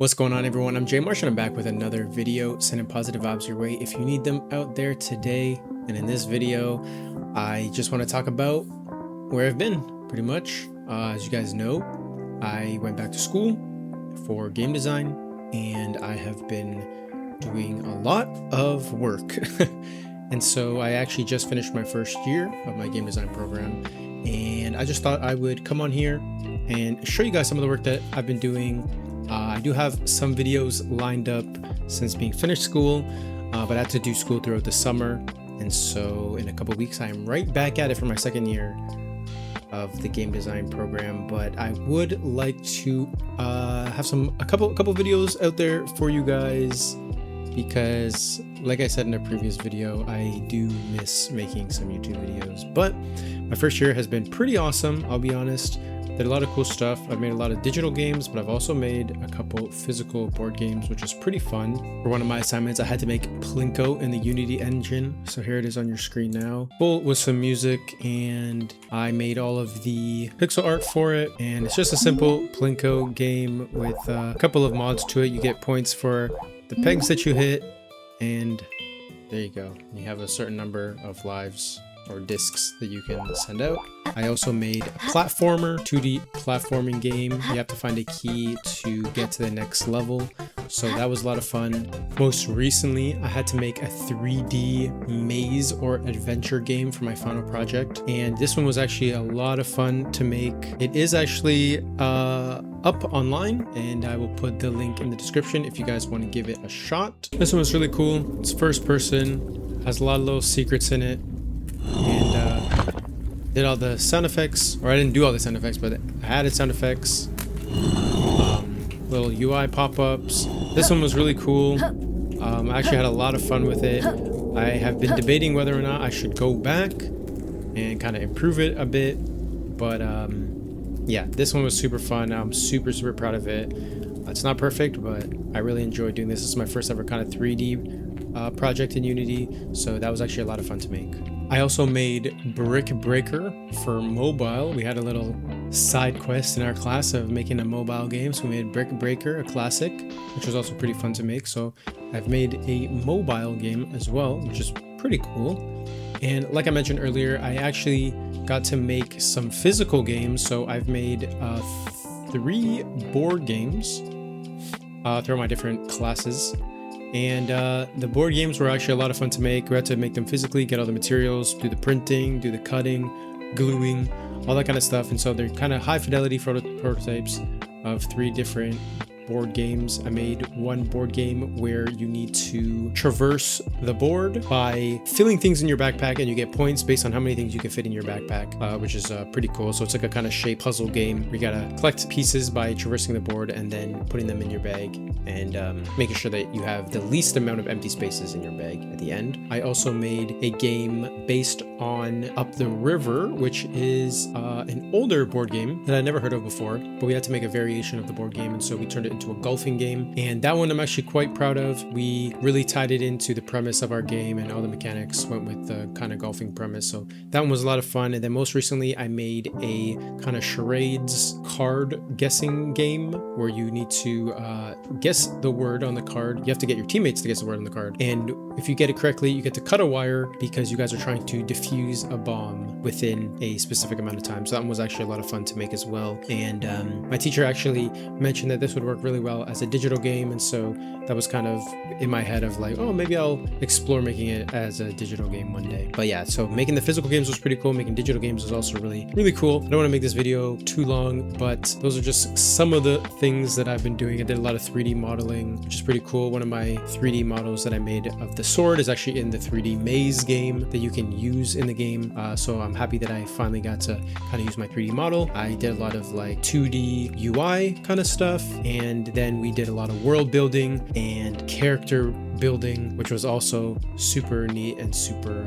What's going on, everyone? I'm jmarshhh and I'm back with another video, sending positive vibes your way if you need them out there today. And in this video, I just want to talk about where I've been, pretty much. As you guys know, I went back to school for game design and I have been doing a lot of work. And so I actually just finished my first year of my game design program, and I just thought I would come on here and show you guys some of the work that I've been doing. I do have some videos lined up since being finished school, but I had to do school throughout the summer. And so in a couple weeks, I am right back at it for my second year of the game design program. But I would like to have a couple videos out there for you guys, because like I said in a previous video, I do miss making some YouTube videos. But my first year has been pretty awesome, I'll be honest. Did a lot of cool stuff. I've made a lot of digital games, but I've also made a couple physical board games, which is pretty fun. For one of my assignments, I had to make Plinko in the Unity engine. So here it is on your screen now, full with some music, and I made all of the pixel art for it. And it's just a simple Plinko game with a couple of mods to it. You get points for the pegs that you hit, and there you go. You have a certain number of lives or discs that you can send out. I also made a platformer, 2D platforming game. You have to find a key to get to the next level. So that was a lot of fun. Most recently, I had to make a 3D maze or adventure game for my final project. And this one was actually a lot of fun to make. It is actually up online, and I will put the link in the description if you guys want to give it a shot. This one was really cool. It's first person, has a lot of little secrets in it. And did all the sound effects, or I didn't do all the sound effects, but I added sound effects, little UI pop-ups. This one was really cool. I actually had a lot of fun with it. I have been debating whether or not I should go back and kind of improve it a bit, but yeah, this one was super fun. I'm super proud of it. It's not perfect, but I really enjoyed doing this. This is my first ever kind of 3D project in Unity, so that was actually a lot of fun to make. I also made Brick Breaker for mobile. We had a little side quest in our class of making a mobile game, so we made Brick Breaker, a classic, which was also pretty fun to make. So I've made a mobile game as well, which is pretty cool. And like I mentioned earlier, I actually got to make some physical games. So I've made 3 board games through my different classes. And the board games were actually a lot of fun to make. We had to make them physically, get all the materials, do the printing, do the cutting, gluing, all that kind of stuff. And so they're kind of high fidelity prototypes of 3 different board games. I made one board game where you need to traverse the board by filling things in your backpack, and you get points based on how many things you can fit in your backpack, which is pretty cool. So it's like a kind of shape puzzle game where you gotta collect pieces by traversing the board and then putting them in your bag, and making sure that you have the least amount of empty spaces in your bag at the end. I also made a game based on Up the River, which is an older board game that I never heard of before, but we had to make a variation of the board game, and so we turned it into a golfing game. And that one I'm actually quite proud of. We really tied it into the premise of our game, and all the mechanics went with the kind of golfing premise. So that one was a lot of fun. And then most recently I made a kind of charades card guessing game where you need to guess the word on the card. You have to get your teammates to guess the word on the card, and if you get it correctly, you get to cut a wire because you guys are trying to defuse a bomb within a specific amount of time. So that one was actually a lot of fun to make as well. And my teacher actually mentioned that this would work really well as a digital game, and so that was kind of in my head of like, oh, maybe I'll explore making it as a digital game one day. But yeah, so making the physical games was pretty cool. Making digital games was also really cool. I don't want to make this video too long, but those are just some of the things that I've been doing. I did a lot of 3D modeling, which is pretty cool. One of my 3D models that I made of the sword is actually in the 3D maze game that you can use in the game. So I'm happy that I finally got to kind of use my 3D model. I did a lot of like 2D UI kind of stuff, and then we did a lot of world building and character building, which was also super neat and super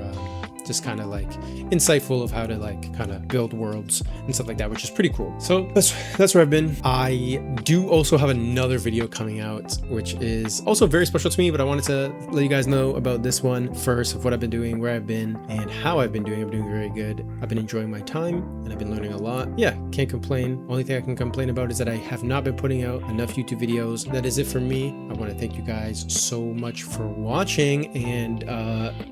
just kind of like insightful of how to like kind of build worlds and stuff like that, which is pretty cool. So that's where I've been. I do also have another video coming out, which is also very special to me, but I wanted to let you guys know about this one first, of what I've been doing, where I've been, and how I've been doing. I'm doing very good. I've been enjoying my time and I've been learning a lot. Yeah, can't complain. Only thing I can complain about is that I have not been putting out enough YouTube videos. That is it for me. I want to thank you guys so much for watching, and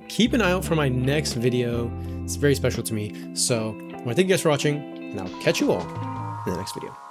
keep an eye out for my next video. It's very special to me. So I want to thank you guys for watching, and I'll catch you all in the next video.